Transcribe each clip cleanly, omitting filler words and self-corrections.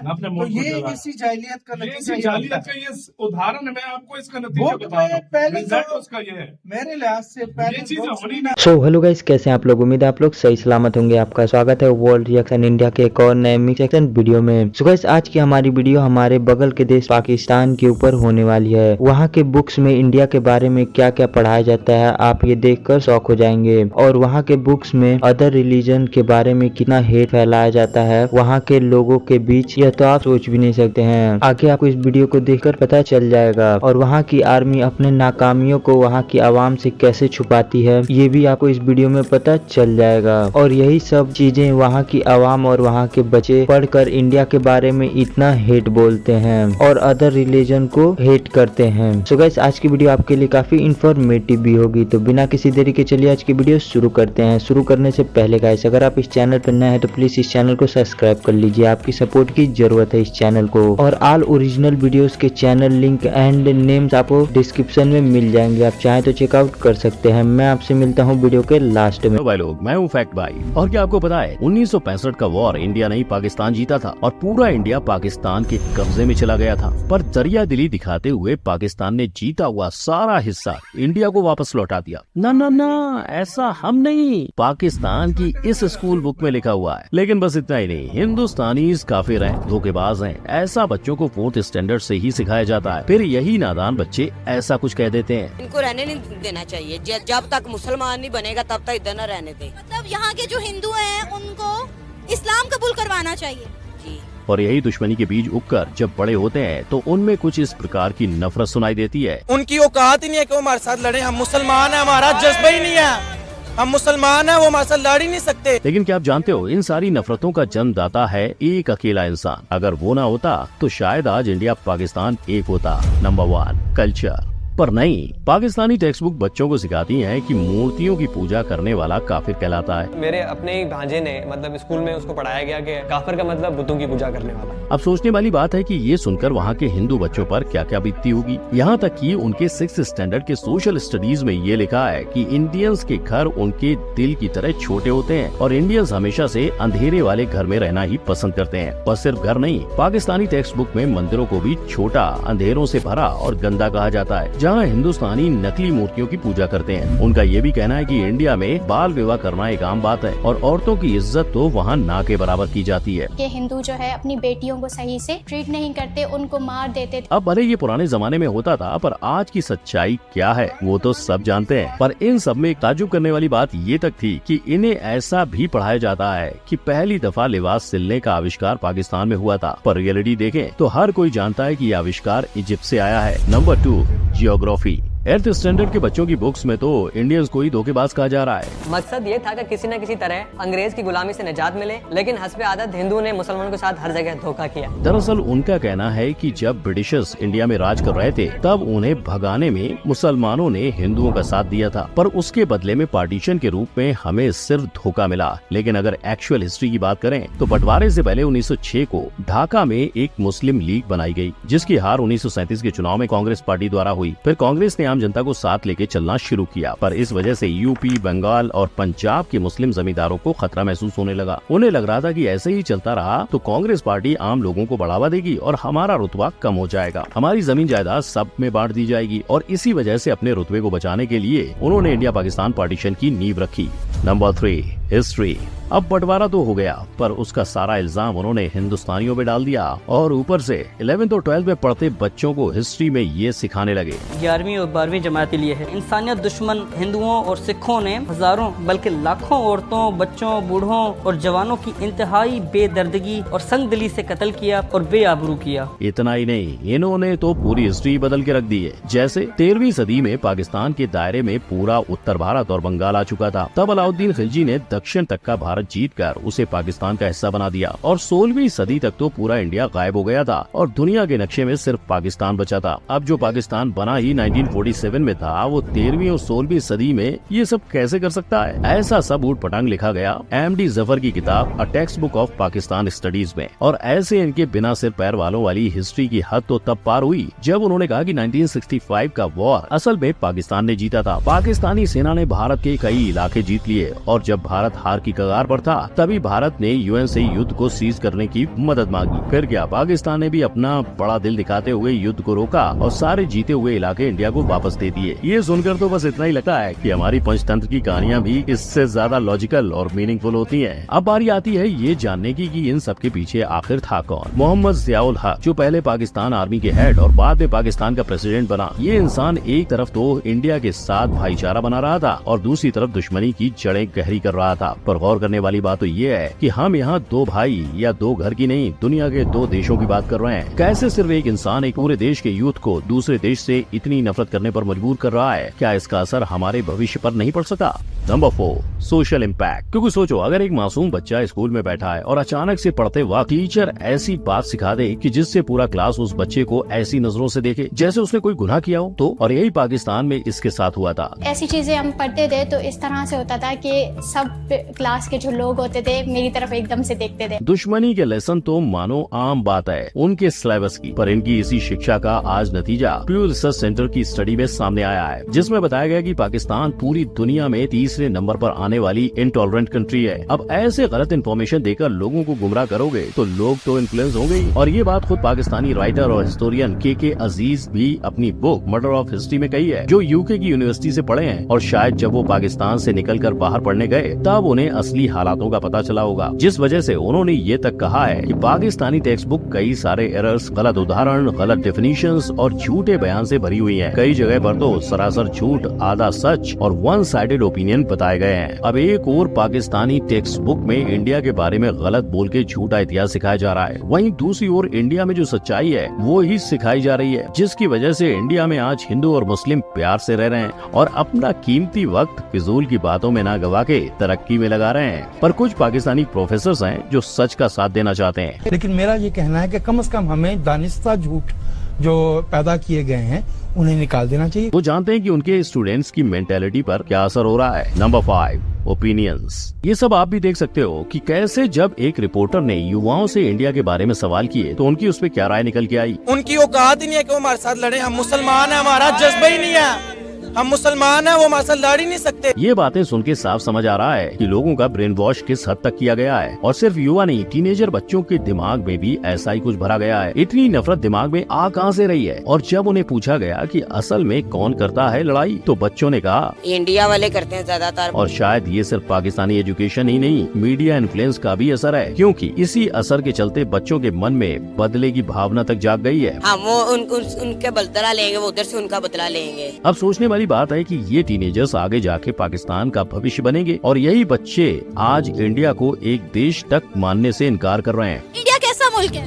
आपने तो मुल्क को ये जलाया। इसी जाहिलियत का ये नतीजा इसी ही जालियत बनता का है। ये उदाहरण है। मैं आपको इसका नतीजा वोट बता रहा में हूँ। पहले रिजल्ट तो उसका ये है। मेरे लिहाज से पहले ये चीजें वोट होनी नहीं। सो हेलो गाइस, कैसे हैं आप लोग। उम्मीद है आप लोग सही सलामत होंगे। आपका स्वागत है वर्ल्ड रिएक्शन इंडिया के एक और नए मिक्स रिएक्शन वीडियो में। सो गाइस, आज की हमारी वीडियो हमारे बगल के देश पाकिस्तान के ऊपर होने वाली है। वहाँ के बुक्स में इंडिया के बारे में क्या क्या पढ़ाया जाता है, आप ये देखकर शॉक हो जाएंगे। और वहाँ के बुक्स में अदर रिलीजन के बारे में कितना हेट फैलाया जाता है वहाँ के लोगों के बीच, यह तो आप सोच भी नहीं सकते हैं। आगे आपको इस वीडियो को देखकर पता चल जाएगा। और वहाँ की आर्मी अपने नाकामियों को वहाँ की आवाम से कैसे छुपाती है, ये भी आपको इस वीडियो में पता चल जाएगा। और यही सब चीजें वहाँ की आवाम और वहाँ के बच्चे पढ़कर इंडिया के बारे में इतना हेट बोलते हैं और अदर रिलीजन को हेट करते हैं। सो गाइस, आज की वीडियो आपके लिए काफी इंफॉर्मेटिव भी होगी। तो बिना किसी देरी के चलिए आज की वीडियो शुरू करते हैं। शुरू करने से पहले गाइस, अगर आप इस चैनल पर नए हैं तो प्लीज इस चैनल को सब्सक्राइब कर लीजिए। आपकी सपोर्ट की जरूरत है इस चैनल को। और ऑल ओरिजिनल वीडियोस के चैनल लिंक एंड नेम्स आपको डिस्क्रिप्शन में मिल जाएंगे, आप चाहें तो चेकआउट कर सकते हैं। मैं आपसे मिलता हूं वीडियो के लास्ट में। भाई लोग, मैं हूं फैक्ट भाई। और क्या आपको पता है 1965 का वॉर इंडिया नहीं पाकिस्तान जीता था और पूरा इंडिया पाकिस्तान के कब्जे में चला गया था। पर दरिया दिली दिखाते हुए पाकिस्तान ने जीता हुआ सारा हिस्सा इंडिया को वापस लौटा दिया। ना ना ना, ऐसा हम नहीं, पाकिस्तान की इस स्कूल बुक में लिखा हुआ है। लेकिन बस इतना ही नहीं, हिंदुस्तानी काफिर हैं, धोखेबाज हैं। ऐसा बच्चों को 4th स्टैंडर्ड से ही सिखाया जाता है। फिर यही नादान बच्चे ऐसा कुछ कह देते हैं। इनको रहने नहीं देना चाहिए। जब तक मुसलमान नहीं बनेगा तब तक इधर न रहने दे। मतलब यहाँ के जो हिंदू हैं उनको इस्लाम कबूल करवाना चाहिए जी। और यही दुश्मनी के बीज उगकर जब बड़े होते हैं तो उनमें कुछ इस प्रकार की नफरत सुनाई देती है। उनकी औकात ही नहीं है कि वो हमारे साथ लड़े। हम मुसलमान हैं, हमारा जज्बा ही नहीं है। हम मुसलमान हैं, वो हमारे साथ लड़ ही नहीं सकते। लेकिन क्या आप जानते हो, इन सारी नफरतों का जन्मदाता है एक अकेला इंसान। अगर वो ना होता तो शायद आज इंडिया पाकिस्तान एक होता। Number 1, culture. पर नहीं, पाकिस्तानी टेक्स्ट बुक बच्चों को सिखाती हैं कि मूर्तियों की पूजा करने वाला काफिर कहलाता है। मेरे अपने ही भांजे ने मतलब स्कूल में उसको पढ़ाया गया कि काफिर का मतलब बुतों की पूजा करने वाला। अब सोचने वाली बात है कि ये सुनकर वहाँ के हिंदू बच्चों पर क्या क्या बीतती होगी। यहाँ तक कि उनके 6th स्टैंडर्ड के सोशल स्टडीज में ये लिखा है कि इंडियंस के घर उनके दिल की तरह छोटे होते हैं और इंडियंस हमेशा से अंधेरे वाले घर में रहना ही पसंद करते हैं। और सिर्फ घर नहीं, पाकिस्तानी टेक्स्ट बुक में मंदिरों को भी छोटा, अंधेरों से भरा और गंदा कहा जाता है, जहाँ हिंदुस्तानी नकली मूर्तियों की पूजा करते हैं। उनका ये भी कहना है कि इंडिया में बाल विवाह करना एक आम बात है और औरतों की इज्जत तो वहाँ ना के बराबर की जाती है। ये हिंदू जो है अपनी बेटियों को सही से ट्रीट नहीं करते, उनको मार देते थे। अब भले ये पुराने जमाने में होता था, पर आज की सच्चाई क्या है वो तो सब जानते हैं। पर इन सब में एक ताज्जुब करने वाली बात ये तक थी कि इन्हें ऐसा भी पढ़ाया जाता है कि पहली दफा लिबास सिलने का आविष्कार पाकिस्तान में हुआ था। पर रियलिटी देखें तो हर कोई जानता है कि ये आविष्कार इजिप्ट से आया है। Number 2, geography. 8th स्टैंडर्ड के बच्चों की बुक्स में तो इंडियंस को ही धोखेबाज कहा जा रहा है। मकसद ये था कि किसी न किसी तरह अंग्रेज की गुलामी से निजात मिले, लेकिन हस्बे आदत हिंदुओं ने मुसलमानों के साथ हर जगह धोखा किया। दरअसल उनका कहना है कि जब ब्रिटिशर्स इंडिया में राज कर रहे थे तब उन्हें भगाने में मुसलमानों ने हिंदुओं का साथ दिया था, पर उसके बदले में पार्टीशन के रूप में हमें सिर्फ धोखा मिला। लेकिन अगर एक्चुअल हिस्ट्री की बात करें तो बंटवारे से पहले 1906 को ढाका में एक मुस्लिम लीग बनाई गई, जिसकी हार 1937 के चुनाव में कांग्रेस पार्टी द्वारा हुई। फिर कांग्रेस ने आम जनता को साथ लेके चलना शुरू किया, पर इस वजह से यूपी, बंगाल और पंजाब के मुस्लिम जमींदारों को खतरा महसूस होने लगा। उन्हें लग रहा था कि ऐसे ही चलता रहा तो कांग्रेस पार्टी आम लोगों को बढ़ावा देगी और हमारा रुतबा कम हो जाएगा, हमारी जमीन जायदाद सब में बांट दी जाएगी। और इसी वजह से अपने रुतबे को बचाने के लिए उन्होंने इंडिया पाकिस्तान पार्टीशन की नींव रखी। Number 3, history. अब बंटवारा तो हो गया, पर उसका सारा इल्जाम उन्होंने हिंदुस्तानियों पे डाल दिया और ऊपर से 11th और 12th में पढ़ते बच्चों को हिस्ट्री में ये सिखाने लगे। 11वीं और 12वीं जमात के लिए है। इंसानियत दुश्मन हिंदुओं और सिखों ने हजारों बल्कि लाखों औरतों, बच्चों, बूढ़ों और जवानों की इंतहाई बेदर्दगी और संगदिली से कत्ल किया और बेआबरू किया। इतना ही नहीं, इन्होंने तो पूरी हिस्ट्री बदल के रख दी है। जैसे 13वीं सदी में पाकिस्तान के दायरे में पूरा उत्तर भारत और बंगाल आ चुका था, तब अलाउद्दीन खिलजी ने दक्षिण तक का भारत जीतकर उसे पाकिस्तान का हिस्सा बना दिया और 16वीं सदी तक तो पूरा इंडिया गायब हो गया था और दुनिया के नक्शे में सिर्फ पाकिस्तान बचा था। अब जो पाकिस्तान बना ही 1947 में था, वो 13वीं और 16वीं सदी में ये सब कैसे कर सकता है? ऐसा सब ऊट पटांग लिखा गया MD जफर की किताब a text book of Pakistan studies में। और ऐसे इनके बिना सिर पैर वालों वाली हिस्ट्री की हद तो तब पार हुई जब उन्होंने कहा कि 1965 का वॉर असल में पाकिस्तान ने जीता था। पाकिस्तानी सेना ने भारत के कई इलाके जीत लिए किए और जब भारत हार की कगार पर था तभी भारत ने यूएन से युद्ध को सीज करने की मदद मांगी। फिर क्या, पाकिस्तान ने भी अपना बड़ा दिल दिखाते हुए युद्ध को रोका और सारे जीते हुए इलाके इंडिया को वापस दे दिए। ये सुनकर तो बस इतना ही लगता है कि हमारी पंचतंत्र की कहानियाँ भी इससे ज्यादा लॉजिकल और मीनिंगफुल होती हैं। अब बारी आती है ये जानने की कि इन सब के पीछे आखिर था कौन। मोहम्मद जियाउल हक, जो पहले पाकिस्तान आर्मी के हेड और बाद में पाकिस्तान का प्रेसिडेंट बना, ये इंसान एक तरफ तो इंडिया के साथ भाईचारा बना रहा था और दूसरी तरफ दुश्मनी की जड़ें गहरी कर रहा था। पर गौर करने वाली बात तो ये है कि हम यहाँ दो भाई या दो घर की नहीं, दुनिया के दो देशों की बात कर रहे हैं। कैसे सिर्फ एक इंसान एक पूरे देश के यूथ को दूसरे देश से इतनी नफरत करने पर मजबूर कर रहा है? क्या इसका असर हमारे भविष्य पर नहीं पड़ सकता? Number 4, social impact. क्योंकि सोचो, अगर एक मासूम बच्चा स्कूल में बैठा है और अचानक से पढ़ते वक्त टीचर ऐसी बात सिखा दे कि जिससे पूरा क्लास उस बच्चे को ऐसी नजरों से देखे जैसे उसने कोई गुनाह किया हो, तो और यही पाकिस्तान में इसके साथ हुआ था। ऐसी चीजें हम पढ़ते थे तो इस तरह से होता था कि सब क्लास के जो लोग होते थे मेरी तरफ एकदम से देखते थे। दुश्मनी के लेसन तो मानो आम बात है उनके सिलेबस की, पर इनकी इसी शिक्षा का आज नतीजा प्यू रिसर्च सेंटर की स्टडी में सामने आया है, जिसमें बताया गया कि पाकिस्तान पूरी दुनिया में तीसरे नंबर पर आने वाली इंटॉलरेंट कंट्री है। अब ऐसे गलत इन्फॉर्मेशन देकर लोगों को गुमराह करोगे तो लोग तो इन्फ्लुएंस होंगे ही। और ये बात खुद पाकिस्तानी राइटर और हिस्टोरियन के अजीज भी अपनी बुक मर्डर ऑफ हिस्ट्री में कही है, जो यूके की यूनिवर्सिटी से पढ़े हैं और शायद जब वो पाकिस्तान से निकलकर बाहर पढ़ने गए तब उन्हें असली हालातों का पता चला होगा, जिस वजह से उन्होंने ये तक कहा है कि पाकिस्तानी टेक्स्ट बुक कई सारे एरर्स, गलत उदाहरण, गलत डेफिनेशंस और झूठे बयान से भरी हुई है। कई जगह पर तो सरासर झूठ, आधा सच और वन साइडेड ओपिनियन बताए गए हैं। अब एक और पाकिस्तानी टेक्स्ट बुक में इंडिया के बारे में गलत बोल के झूठा इतिहास सिखाया जा रहा है, वहीं दूसरी ओर इंडिया में जो सच्चाई है वो ही सिखाई जा रही है, जिसकी वजह से इंडिया में आज हिंदू और मुस्लिम प्यार से रह रहे हैं और अपना कीमती वक्त फिजूल की बातों में ना गवा के तरक्की में लगा रहे हैं। पर कुछ पाकिस्तानी प्रोफेसर हैं जो सच का साथ देना चाहते हैं। लेकिन मेरा ये कहना है कि कम से कम हमें दानिस्ता झूठ जो पैदा किए गए हैं उन्हें निकाल देना चाहिए। वो जानते हैं कि उनके स्टूडेंट्स की मेंटेलिटी पर क्या असर हो रहा है। Number 5, opinions. ये सब आप भी देख सकते हो कि कैसे जब एक रिपोर्टर ने युवाओं से इंडिया के बारे में सवाल किए तो उनकी उस पर क्या राय निकल के आई। उनकी औकात ही नहीं है कि वो हमारे साथ लड़े। हम मुसलमान हैं, हमारा जज्बा ही नहीं है। हम मुसलमान हैं, वो हमारे साथ लड़ ही नहीं सकते। ये बातें सुन के साफ समझ आ रहा है कि लोगों का ब्रेन वॉश किस हद तक किया गया है और सिर्फ युवा नहीं, टीनेजर बच्चों के दिमाग में भी ऐसा ही कुछ भरा गया है। इतनी नफरत दिमाग में आ कहां से रही है? और जब उन्हें पूछा गया कि असल में कौन करता है लड़ाई, तो बच्चों ने कहा इंडिया वाले करते हैं ज्यादातर। और शायद ये सिर्फ पाकिस्तानी एजुकेशन ही नहीं, मीडिया इन्फ्लुएंस का भी असर है, क्योंकि इसी असर के चलते बच्चों के मन में बदले की भावना तक जाग गई है। हाँ, वो उनके बदला लेंगे, वो उधर से उनका बदला लेंगे। अब सोचने वाली बात है कि ये टीनेजर्स आगे जाके पाकिस्तान का भविष्य बनेंगे और यही बच्चे आज इंडिया को एक देश तक मानने से इनकार कर रहे हैं। इंडिया कैसा मुल्क है?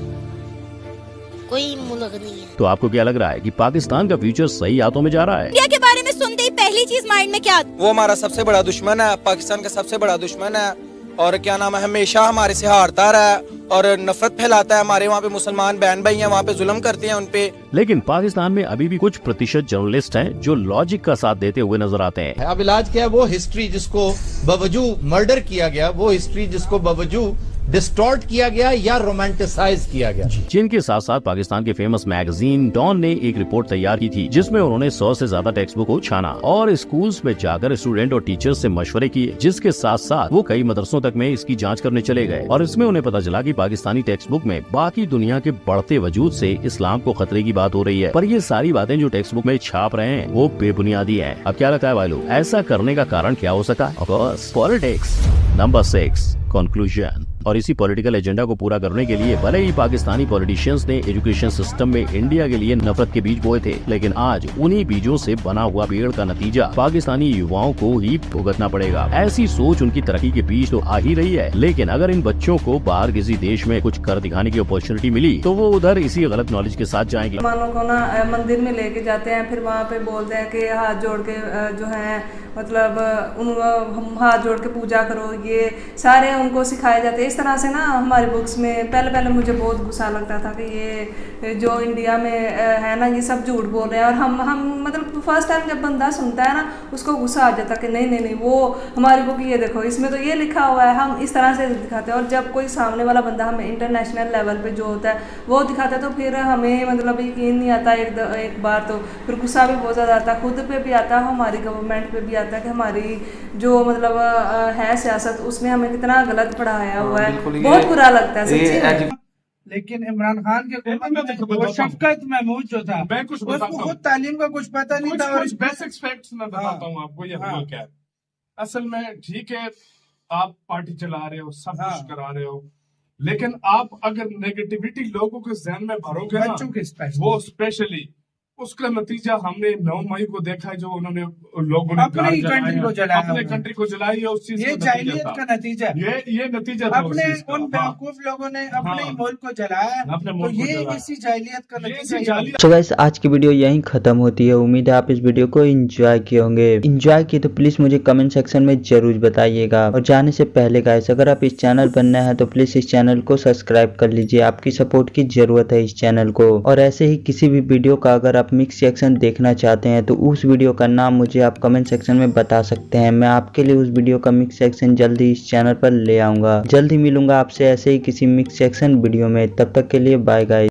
कोई मुल्क नहीं है। तो आपको क्या लग रहा है कि पाकिस्तान का फ्यूचर सही हाथों में जा रहा है? इंडिया के बारे में सुनते ही पहली चीज माइंड में क्या? वो हमारा सबसे बड़ा दुश्मन है, पाकिस्तान का सबसे बड़ा दुश्मन है और क्या नाम है, हमेशा हमारे से हारता रहा है और नफरत फैलाता है। हमारे वहाँ पे मुसलमान बहन भाई हैं, वहाँ पे जुल्म करते हैं उनपे। लेकिन पाकिस्तान में अभी भी कुछ प्रतिशत जर्नलिस्ट हैं जो लॉजिक का साथ देते हुए नजर आते हैं। अब इलाज क्या है? वो हिस्ट्री जिसको बावजूद मर्डर किया गया, वो हिस्ट्री जिसको बावजूद डिस्टॉर्ट किया गया या रोमांटिसाइज किया गया। जिनके साथ साथ पाकिस्तान के फेमस मैगजीन डॉन ने एक रिपोर्ट तैयार की थी, जिसमें उन्होंने 100 से ज्यादा टेक्स्ट बुक को छाना और स्कूल्स में जाकर स्टूडेंट और टीचर्स से मशवरे किए, जिसके साथ साथ वो कई मदरसों तक में इसकी जांच करने चले गए और इसमें उन्हें पता चला कि पाकिस्तानी टेक्स्ट बुक में बाकी दुनिया के बढ़ते वजूद से इस्लाम को खतरे की बात हो रही है। पर ये सारी बातें जो टेक्स्ट बुक में छाप रहे हैं वो बेबुनियादी है। अब क्या लगता है भाई लोग, ऐसा करने का कारण क्या हो सकता है? Of course politics. Number 6, conclusion. और इसी पॉलिटिकल एजेंडा को पूरा करने के लिए भले ही पाकिस्तानी पॉलिटिशियंस ने एजुकेशन सिस्टम में इंडिया के लिए नफरत के बीज बोए थे, लेकिन आज उन्हीं बीजों से बना हुआ पेड़ का नतीजा पाकिस्तानी युवाओं को ही भुगतना पड़ेगा। ऐसी सोच उनकी तरक्की के बीच तो आ ही रही है, लेकिन अगर इन बच्चों को बाहर किसी देश में कुछ कर दिखाने की अपॉर्चुनिटी मिली तो वो उधर इसी गलत नॉलेज के साथ जाएंगे। मानो को ना मंदिर में लेके जाते हैं, फिर वहाँ पे बोलते हैं कि हाथ जोड़ के जो है मतलब हम हाथ जोड़ के पूजा करो, ये सारे उनको सिखाए जाते हैं। इस तरह से ना हमारी बुक्स में पहले मुझे बहुत गुस्सा लगता था कि ये जो इंडिया में है ना, ये सब झूठ बोल रहे हैं। और हम मतलब फर्स्ट टाइम जब बंदा सुनता है ना, उसको गुस्सा आ जाता कि नहीं वो हमारी बुक ये देखो, इसमें तो ये लिखा हुआ है, हम इस तरह से दिखाते हैं। और जब कोई सामने वाला बंदा हमें इंटरनेशनल लेवल पे जो होता है वो दिखाता है तो फिर हमें मतलब यकीन नहीं आता। एक बार तो फिर गुस्सा भी बहुत ज़्यादा आता है, खुद पे भी आता है, हमारी गवर्नमेंट पे भी जाता है कि हमारी जो मतलब है सियासत, उसमें हमें कितना गलत पढ़ाया हुआ है। बहुत बुरा लगता है सच्ची में। लेकिन इमरान खान के वो शफकत महमूद जो था, मैं कुछ उसको खुद तालीम का कुछ पता नहीं था। और बेसिक फैक्ट्स मैं बताता हूँ आपको, ये हुआ क्या है असल में। ठीक है, आप पार्टी चला रहे हो, सब कुछ करा रहे हो, लेकिन आप अगर नेगेटिविटी लोगों के जहन में भरोगे ना, बच्चों के वो स्पेशली, उसका नतीजा हमने 9 मई को देखा है, जो उन्होंने लोगों ने अपनी कंट्री को जलाया, अपने कंट्री को जलाई है। उस चीज ये जाहिलियत का नतीजा है, ये नतीजा था अपने उन बेवकूफ लोगों ने अपने मुल्क को जलाया, तो ये इसी जाहिलियत का नतीजा। तो गाइस आज की वीडियो यहीं खत्म होती है। उम्मीद है आप इस वीडियो को एंजॉय किए होंगे। एंजॉय किए तो प्लीज मुझे कमेंट सेक्शन में जरूर बताइएगा। और जाने से पहले गाइस, अगर आप इस चैनल पर नए हैं तो प्लीज इस चैनल को सब्सक्राइब कर लीजिए। आपकी सपोर्ट की जरूरत है इस चैनल को। और ऐसे ही किसी भी वीडियो का अगर आप मिक्स रिएक्शन देखना चाहते हैं तो उस वीडियो का नाम मुझे आप कमेंट सेक्शन में बता सकते हैं। मैं आपके लिए उस वीडियो का मिक्स रिएक्शन जल्दी इस चैनल पर ले आऊंगा। जल्दी मिलूंगा आपसे ऐसे ही किसी मिक्स रिएक्शन वीडियो में। तब तक के लिए बाय गाइस।